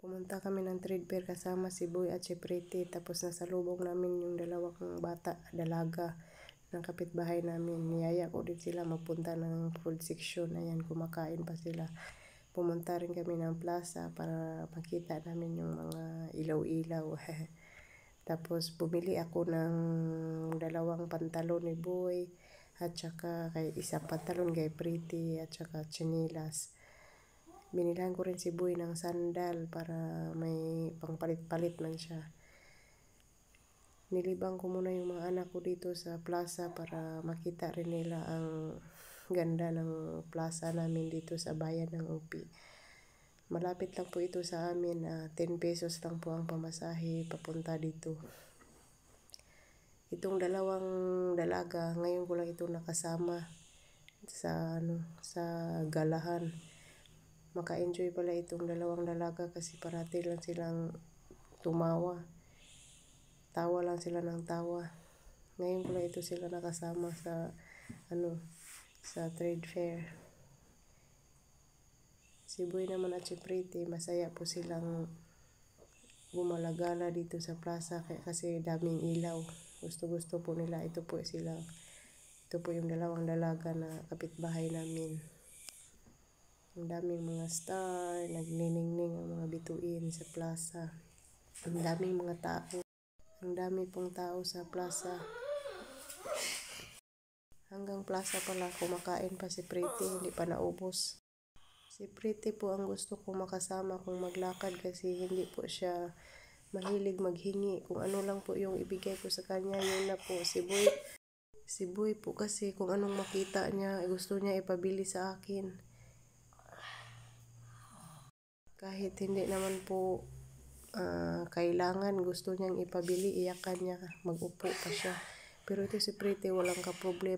Pumunta kami ng trade fair kasama si Boy at si Pretty. Tapos nasa lubong namin yung dalawang bata, dalaga ng kapitbahay namin. Niyaya ko din sila magpunta ng food section. Ayan, kumakain pa sila. Pumunta rin kami ng plaza para makita namin yung mga ilaw-ilaw. Tapos bumili ako ng dalawang pantalon ni Boy at saka isang pantalon kay Pretty at saka chinilas. Binilhan ko rin si Boy ng sandal para may pangpalit-palit man siya. Nilibang ko muna yung mga anak ko dito sa plaza para makita rin nila ang ganda ng plaza namin dito sa bayan ng Upi. Malapit lang po ito sa amin, 10 pesos lang po ang pamasahe papunta dito. Itong dalawang dalaga, ngayon ko lang ito nakasama sa galahan. Maka-enjoy pala itong dalawang dalaga kasi parati lang silang tumawa. Tawa lang sila ng tawa. Ngayon ko lang ito sila nakasama sa trade fair. Si Boy naman at si Pretty, masaya po silang gumalagala dito sa plaza kasi daming ilaw. Gusto po nila. Ito po yung dalawang dalaga na kapitbahay namin. Ang daming mga star, nagniningning ang mga bituin sa plaza. Ang daming mga tao. Ang dami pong tao sa plaza. Hanggang plaza pala, kumakain pa si Pretty, hindi pa naubos. Si Pretty po ang gusto kong makasama kung maglakad kasi hindi po siya mahilig maghingi. Kung ano lang po yung ibigay ko sa kanya, yun na po. Si Boy po kasi kung anong makita niya, gusto niya ipabili sa akin. Kahit hindi naman po kailangan, gusto niyang ipabili, iyakan niya, mag-upo pa siya. Pero ito si Pretty, walang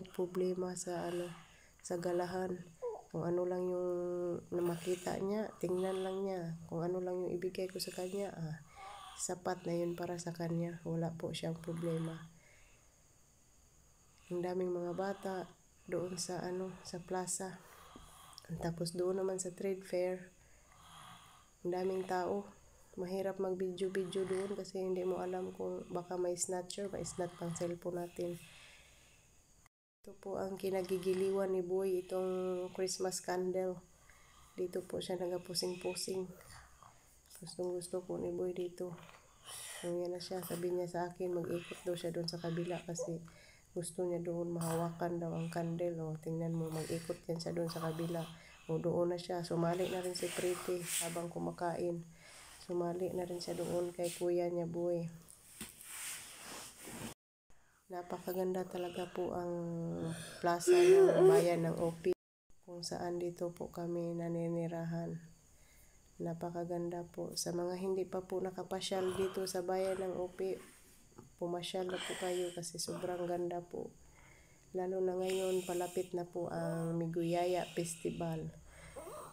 problema sa galahan. Kung ano lang yung makita niya, tingnan lang niya. Kung ano lang yung ibigay ko sa kanya, sapat na yun para sa kanya. Wala po siyang problema. Ang daming mga bata doon sa plaza. Tapos doon naman sa trade fair, ang daming tao. Mahirap mag-video doon kasi hindi mo alam kung baka may snatcher, may snatch pang cellphone natin. Ito po ang kinagigiliwan ni Boy, itong Christmas candle. Dito po siya nagapusing-pusing. Gusto po ni Boy dito. Yan na siya, sabi niya sa akin, mag-ikot daw siya doon sa kabila kasi gusto niya doon mahawakan daw ang candle. O, tingnan mo, mag-ikot yan siya doon sa kabila. O, doon na siya. Sumali na rin si Pretty habang kumakain. Sumali na rin siya doon kay kuya niya Boy. Napakaganda talaga po ang plaza ng bayan ng Upi kung saan dito po kami naninirahan. Napakaganda po. Sa mga hindi pa po nakapasyal dito sa bayan ng Upi, pumasyal na po kayo kasi sobrang ganda po. Lalo na ngayon, palapit na po ang Miguyaya Festival.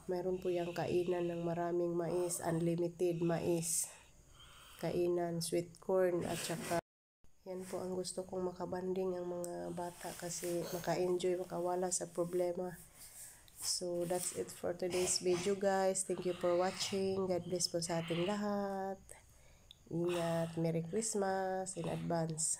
Mayroon po yung kainan ng maraming mais, unlimited mais. Kainan, sweet corn at saka yan po ang gusto kong makabanding ang mga bata kasi maka-enjoy, makawala sa problema. So that's it for today's video guys. Thank you for watching. God bless po sa ating lahat. Ingat. Merry Christmas in advance.